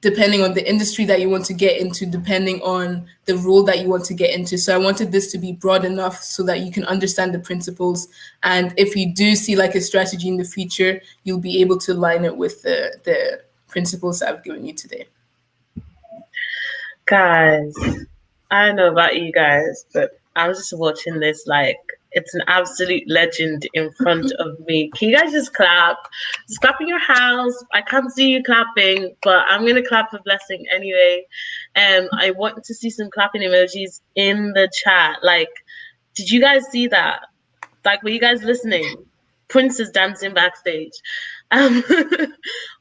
depending on the industry that you want to get into, depending on the role that you want to get into. So I wanted this to be broad enough so that you can understand the principles. And if you do see like a strategy in the future, you'll be able to line it with the principles that I've given you today. Guys, I don't know about you guys, but I was just watching this like it's an absolute legend in front of me. Can you guys just clap? Just clap in your house. I can't see you clapping, but I'm gonna clap for Blessing anyway. I want to see some clapping emojis in the chat. Like, did you guys see that? Like, were you guys listening? Prince is dancing backstage.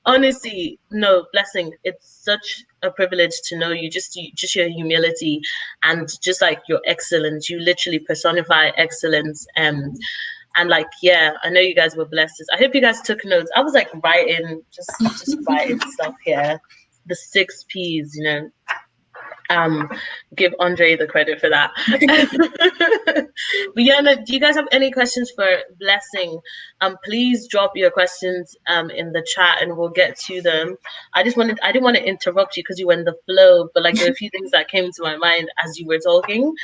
Honestly, no, Blessing, it's such a privilege to know you, just your humility and just like your excellence. You literally personify excellence. And like, yeah, I know you guys were blessed. I hope you guys took notes. I was like writing, just writing stuff here. The 6 P's, you know. Give Andre the credit for that. But yeah, no, do you guys have any questions for Blessing? Please drop your questions in the chat and we'll get to them. I didn't want to interrupt you because you were in the flow, but like there were a few things that came to my mind as you were talking.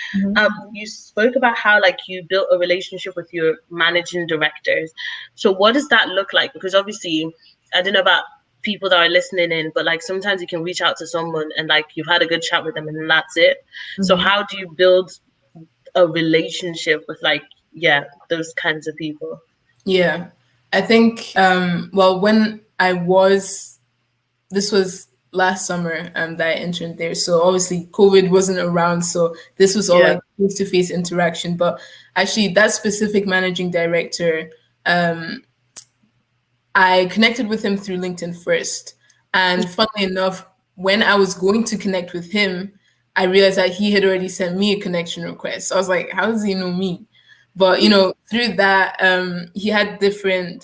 You spoke about how like you built a relationship with your managing directors. So what does that look like? Because obviously, I don't know about people that are listening in, but like sometimes you can reach out to someone and like you've had a good chat with them and that's it. So how do you build a relationship with like those kinds of people? Yeah, I think well, when this was last summer that I interned there, so obviously COVID wasn't around, so this was all like face-to-face interaction. But actually that specific managing director, I connected with him through LinkedIn first. And funnily enough, when I was going to connect with him, I realized that he had already sent me a connection request. So I was like, how does he know me? But, you know, through that, he had different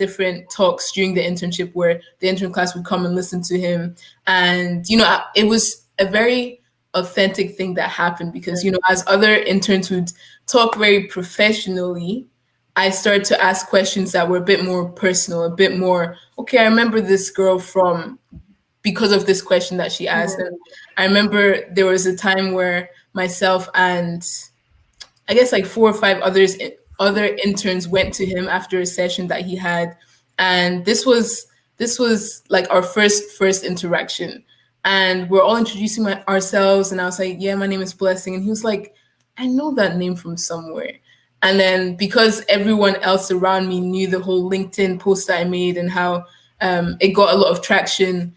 talks during the internship where the intern class would come and listen to him. And, you know, it was a very authentic thing that happened because, you know, as other interns would talk very professionally, I started to ask questions that were a bit more personal, a bit more, okay, I remember this girl because of this question that she asked. And I remember there was a time where myself and I guess like 4 or 5 other interns went to him after a session that he had. And this was like our first interaction. And we're all introducing ourselves. And I was like, yeah, my name is Blessing. And he was like, I know that name from somewhere. And then because everyone else around me knew the whole LinkedIn post that I made and how it got a lot of traction,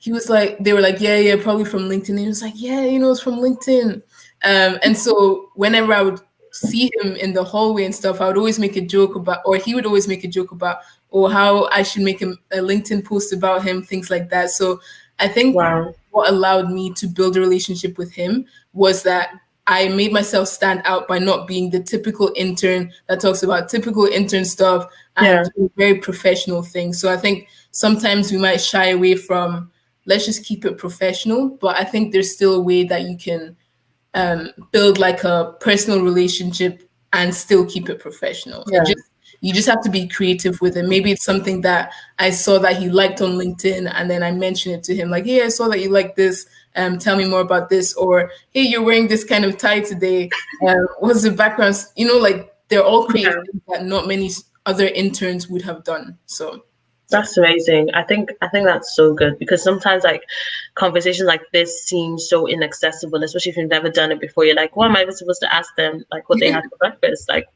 they were like, yeah, probably from LinkedIn. And he was like, yeah, you know, it's from LinkedIn. And so whenever I would see him in the hallway and stuff, I would always make a joke about, or he would always make a joke about, or how I should make a LinkedIn post about him, things like that. So I think what allowed me to build a relationship with him was that I made myself stand out by not being the typical intern that talks about typical intern stuff and very professional things. So I think sometimes we might shy away from, let's just keep it professional, but I think there's still a way that you can build like a personal relationship and still keep it professional. You just have to be creative with it. Maybe it's something that I saw that he liked on LinkedIn and then I mentioned it to him like, hey, I saw that you like this. Tell me more about this. Or, hey, you're wearing this kind of tie today. What's the background? You know, like they're all creative things that not many other interns would have done. So that's amazing. I think that's so good because sometimes like conversations like this seem so inaccessible, especially if you've never done it before. You're like, what am I even supposed to ask them? Like what they had for breakfast? Like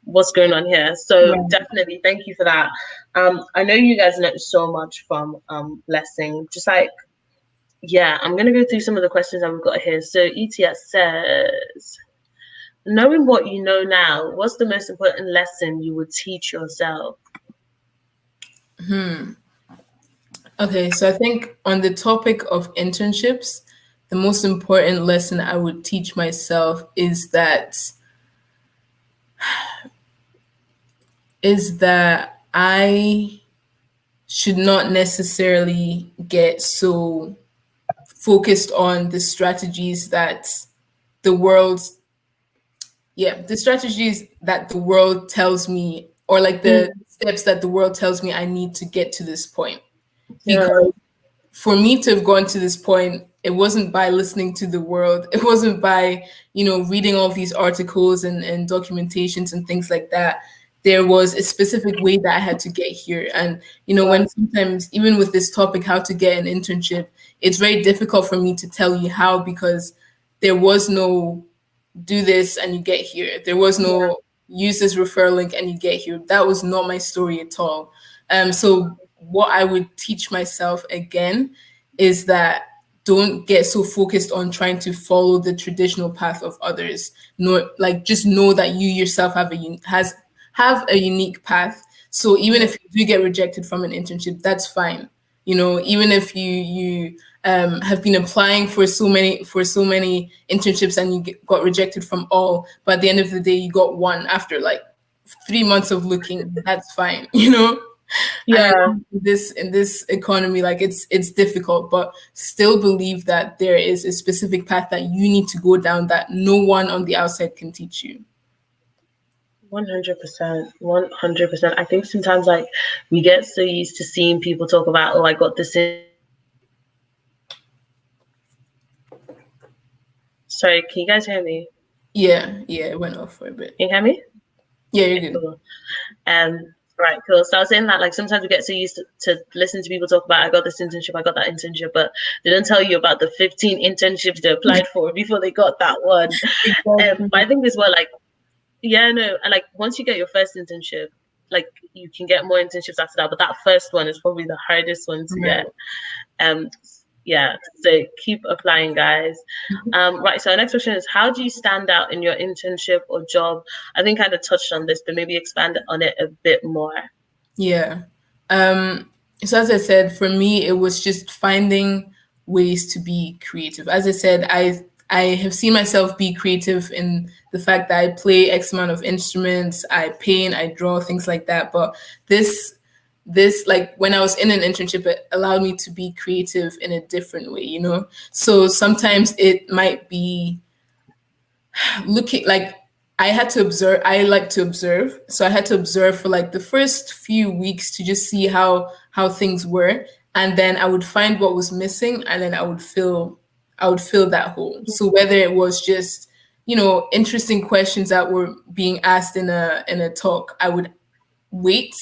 what's going on here? So definitely thank you for that. I know you guys know so much from Blessing. Just like yeah, I'm gonna go through some of the questions that we've got here. So ETS says, knowing what you know now, what's the most important lesson you would teach yourself? Okay, so I think on the topic of internships, the most important lesson I would teach myself is that I should not necessarily get so focused on the strategies that the world the strategies that the world tells me, or like the steps that the world tells me I need to get to this point. Yeah, Because for me to have gone to this point, it wasn't by listening to the world. It wasn't by, reading all these articles and documentations and things like that. There was a specific way that I had to get here. And, when sometimes, even with this topic, how to get an internship, it's very difficult for me to tell you how, because there was no do this and you get here. There was no use this referral link and you get here. That was not my story at all. So what I would teach myself again is that don't get so focused on trying to follow the traditional path of others. No, like just know that you yourself have a unique path. So even if you do get rejected from an internship, that's fine. Even if you have been applying for so many internships and you got rejected from all, but at the end of the day you got one after like 3 months of looking, that's fine. yeah. And in this economy, like it's difficult, but still believe that there is a specific path that you need to go down that no one on the outside can teach you. 100%, 100%. I think sometimes like we get so used to seeing people talk about, oh, I got this in. Sorry, can you guys hear me? Yeah, it went off for a bit. Can you hear me? Yeah, you're good. Cool. Right, cool. So I was saying that like sometimes we get so used to listen to people talk about, I got this internship, I got that internship, but they don't tell you about the 15 internships they applied for before they got that one. Exactly. But I think as well, like, yeah, no, and like once you get your first internship, like you can get more internships after that, but that first one is probably the hardest one to get. Yeah, so keep applying, guys. Right, so our next question is, how do you stand out in your internship or job? I think I kind of touched on this, but maybe expand on it a bit more. Yeah. So as I said, for me, it was just finding ways to be creative. As I said, I have seen myself be creative in the fact that I play X amount of instruments, I paint, I draw, things like that. But this like when I was in an internship, it allowed me to be creative in a different way, So sometimes it might be looking like I had to observe. I like to observe, so I had to observe for like the first few weeks to just see how things were, and then I would find what was missing, and then I would fill that hole. So whether it was just interesting questions that were being asked in a talk, I would wait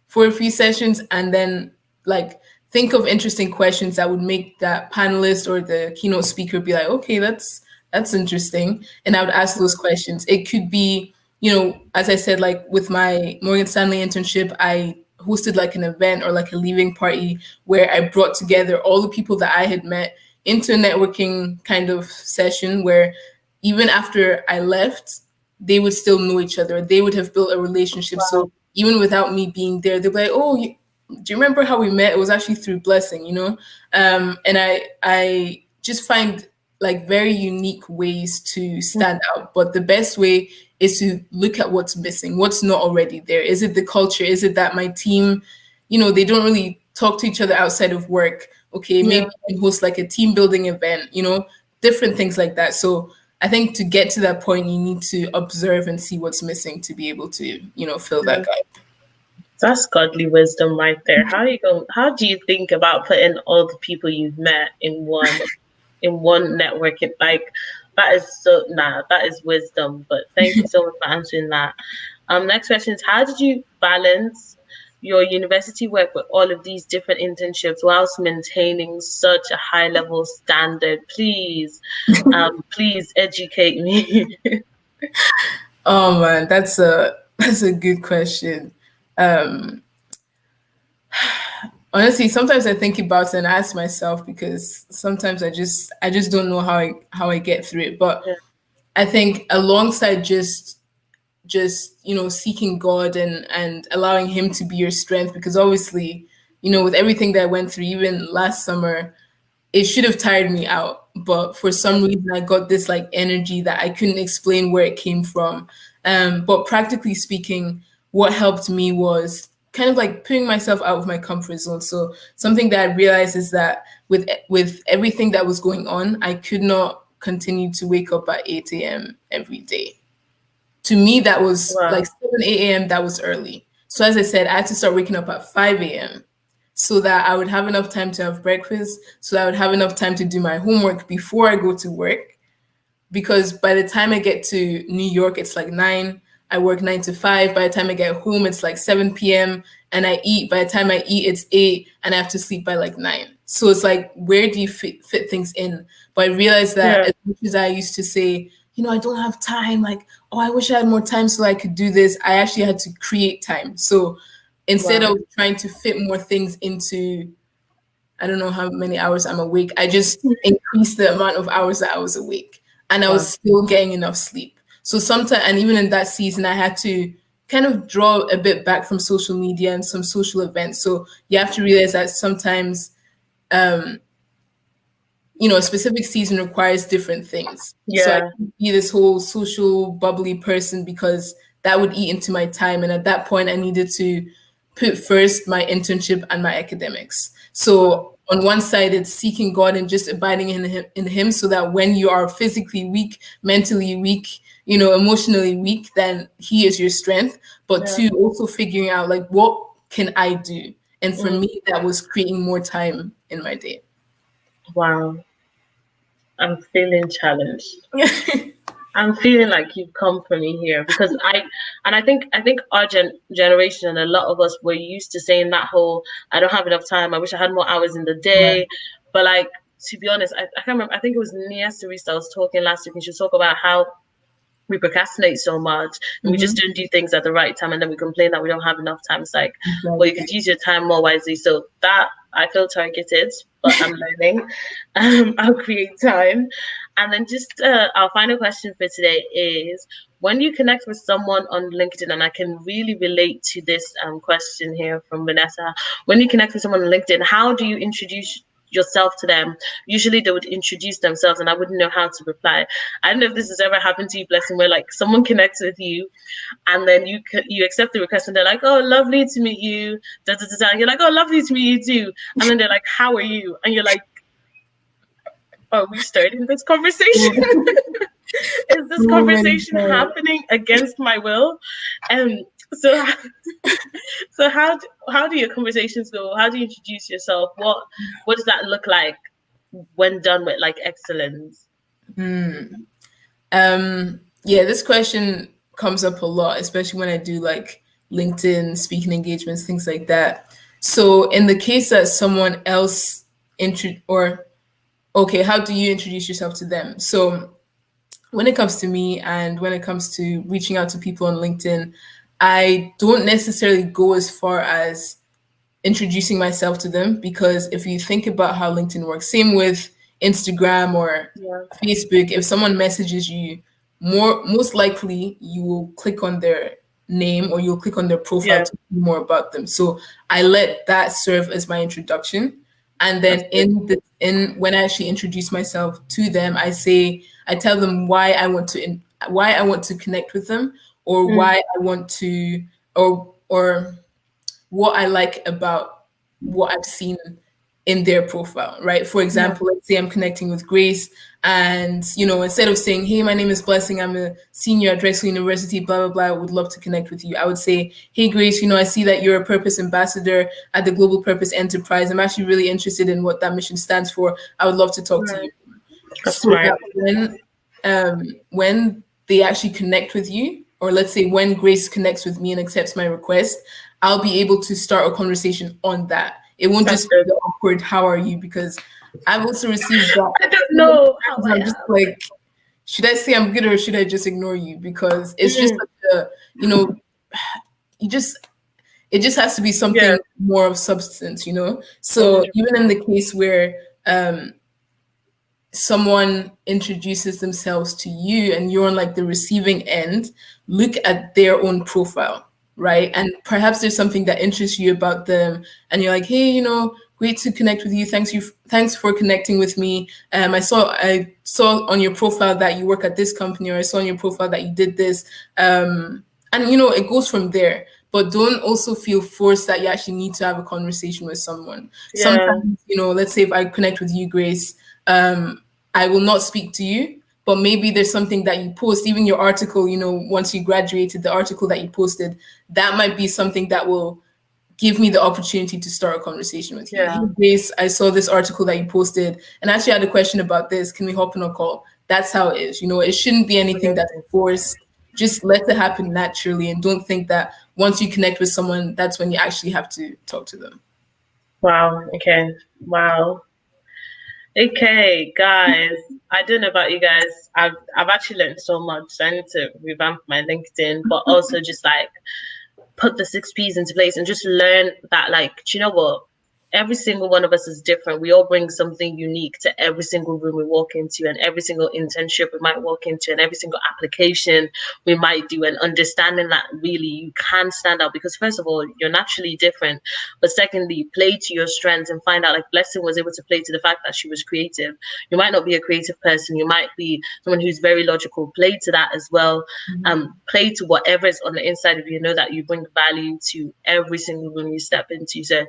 for a few sessions and then like think of interesting questions that would make that panelist or the keynote speaker be like, okay, that's interesting. And I would ask those questions. It could be, as I said, like with my Morgan Stanley internship, I hosted like an event or like a leaving party where I brought together all the people that I had met into a networking kind of session where even after I left, they would still know each other. They would have built a relationship. Wow. So even without me being there, they'd be like, oh, do you remember how we met? It was actually through Blessing, And I just find like very unique ways to stand out. But the best way is to look at what's missing, what's not already there. Is it the culture? Is it that my team, they don't really talk to each other outside of work? Okay, maybe you can host like a team building event, different things like that. So I think to get to that point, you need to observe and see what's missing to be able to, fill that gap. That's godly wisdom right there. How do you think about putting all the people you've met in one networking? Like that is wisdom. But thank you so much for answering that. Next question is, how did you balance your university work with all of these different internships whilst maintaining such a high level standard? Please, please educate me. Oh man, that's a good question. Honestly, sometimes I think about it and ask myself because sometimes I just don't know how I get through it. But Yeah. I think alongside just seeking God and allowing him to be your strength, because obviously, with everything that I went through even last summer, it should have tired me out, but for some reason I got this like energy that I couldn't explain where it came from. But practically speaking, what helped me was kind of like putting myself out of my comfort zone. So something that I realized is that with everything that was going on, I could not continue to wake up at 8 a.m. every day. To me, that was like Wow. 7 a.m. That was early. So as I said, I had to start waking up at 5 a.m. so that I would have enough time to have breakfast, so that I would have enough time to do my homework before I go to work. Because by the time I get to New York, it's like 9. I work 9 to 5. By the time I get home, it's like 7 p.m. And I eat. By the time I eat, it's 8, and I have to sleep by like 9. So it's like, where do you fit things in? But I realized that Yeah. as much as I used to say, I don't have time, like, oh, I wish I had more time so I could do this, I actually had to create time. So instead Wow. of trying to fit more things into, I don't know how many hours I'm awake, I just increased the amount of hours that I was awake, and I Wow. was still getting enough sleep. So sometimes, and even in that season, I had to kind of draw a bit back from social media and some social events. So you have to realize that sometimes, um, a specific season requires different things. So I Yeah. could be this whole social bubbly person because that would eat into my time. And at that point, I needed to put first my internship and my academics. Wow. So on one side, it's seeking God and just abiding in him so that when you are physically weak, mentally weak, emotionally weak, then he is your strength. But Yeah. two, also figuring out like, what can I do? And for Mm. me, that was creating more time in my day. Wow. I'm feeling challenged. I'm feeling like you've come for me here because I think our generation and a lot of us were used to saying that whole I don't have enough time. I wish I had more hours in the Right. day. But like to be honest, I can't remember. I think it was Nia Sarista I was talking last week, and she was talking about how we procrastinate so much and we just Mhm. don't do things at the right time, and then we complain that we don't have enough time. It's like, well, you Exactly. could use your time more wisely. So that I feel targeted, but I'm learning. I'll create time. And then just our final question for today is, when you connect with someone on LinkedIn, and I can really relate to this question here from Vanessa, when you connect with someone on LinkedIn, how do you introduce yourself to them? Usually they would introduce themselves and I wouldn't know how to reply. I don't know if this has ever happened to you, Blessing, where like someone connects with you and then you accept the request and they're like, oh, lovely to meet you, da, da, da, da. And you're like, oh, lovely to meet you too. And then they're like, how are you? And you're like, are we starting this conversation? Is this Oh my conversation God. happening against my will? And so, so how do your conversations go? How do you introduce yourself? What does that look like when done with like excellence? Yeah, this question comes up a lot, especially when I do like LinkedIn speaking engagements, things like that. So in the case that someone else or okay, how do you introduce yourself to them? So when it comes to me and when it comes to reaching out to people on LinkedIn, I don't necessarily go as far as introducing myself to them, because if you think about how LinkedIn works, same with Instagram or Yeah, Facebook, if someone messages you, most likely you will click on their name or you'll click on their profile yeah, to see more about them. So I let that serve as my introduction. And that's then good. in when I actually introduce myself to them, I tell them why I want to connect with them, or Mm, why I want to, or what I like about what I've seen in their profile, right? For yeah, example, let's say I'm connecting with Grace, and instead of saying, "Hey, my name is Blessing, I'm a senior at Drexel University, blah blah blah, I would love to connect with you," I would say, "Hey, Grace, I see that you're a purpose ambassador at the Global Purpose Enterprise. I'm actually really interested in what that mission stands for. I would love to talk to you." right. That's So smart. that when they actually connect with you, or let's say when Grace connects with me and accepts my request, I'll be able to start a conversation on that. It won't That's just be good. the awkward "how are you," because I've also received that I don't so many know how times. I I'm just am. like, should I say I'm good or should I just ignore you? Because it's just Mm, like you just It just has to be something Yeah. more of substance, you know? So even in the case where someone introduces themselves to you and you're on like the receiving end, look at their own profile, right? And perhaps there's something that interests you about them, and you're like, hey, you know, great to connect with you. Thanks for connecting with me. I saw on your profile that you work at this company, or I saw on your profile that you did this. And you know, it goes from there. But don't also feel forced that you actually need to have a conversation with someone. Yeah. Sometimes, you know, let's say if I connect with you, Grace, I will not speak to you, but maybe there's something that you post, even your article, you know, once you graduated, the article that you posted, that might be something that will give me the opportunity to start a conversation with you. Yeah. Hey, Grace, I saw this article that you posted and I actually had a question about this. Can we hop on a call? That's how it is. You know, it shouldn't be anything that's forced. Just let it happen naturally, and don't think that once you connect with someone, that's when you actually have to talk to them. Wow. Okay. Wow. Okay, guys. I don't know about you guys. I've actually learned so much. I need to revamp my LinkedIn, but also just like put the 6Ps into place and just learn that, like, do you know what? Every single one of us is different. We all bring something unique to every single room we walk into, and every single internship we might walk into, and every single application we might do, and understanding that really you can stand out because, first of all, you're naturally different. But secondly, play to your strengths and find out, like Blessing was able to play to the fact that she was creative. You might not be a creative person. You might be someone who's very logical. Play to that as well. Play to whatever is on the inside of you. Know that you bring value to every single room you step into. So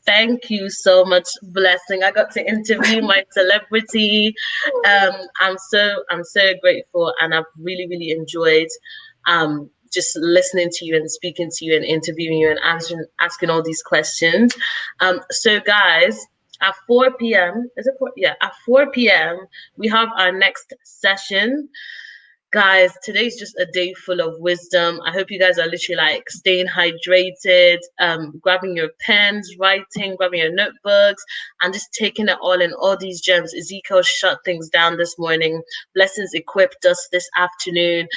thank you so much, Blessing. I got to interview my celebrity. I'm so grateful, and I've really enjoyed just listening to you and speaking to you and interviewing you and asking all these questions. So guys, at 4 p.m. is it 4? Yeah, at 4 p.m. we have our next session. Guys, today's just a day full of wisdom. I hope you guys are literally like staying hydrated, grabbing your pens, writing, grabbing your notebooks, and just taking it all in, all these gems. Ezekiel shut things down this morning. Blessings equipped us this afternoon.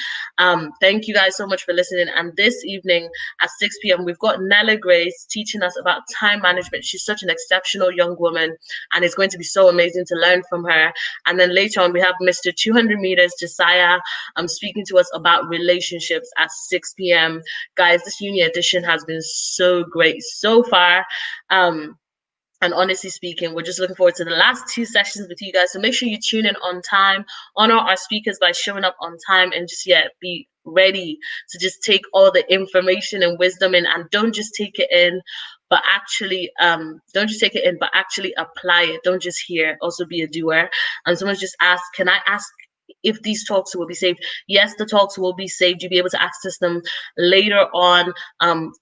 Thank you guys so much for listening. And this evening at 6 p.m., we've got Nella Grace teaching us about time management. She's such an exceptional young woman, and it's going to be so amazing to learn from her. And then later on, we have Mr. 200 meters, Josiah, speaking to us about relationships at 6 p.m. Guys, this uni edition has been so great so far. And honestly speaking, we're just looking forward to the last 2 sessions with you guys. So make sure you tune in on time, honor our speakers by showing up on time, and just be ready to just take all the information and wisdom in, and don't just take it in, but actually apply it. Don't just hear, also be a doer. And someone just asked, can I ask if these talks will be saved? Yes, the talks will be saved. You'll be able to access them later on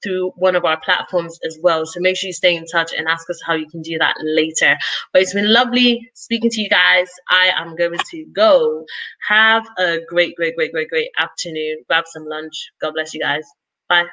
through one of our platforms as well. So make sure you stay in touch and ask us how you can do that later. But it's been lovely speaking to you guys. I am going to go. Have a great afternoon. Grab some lunch. God bless you guys. Bye.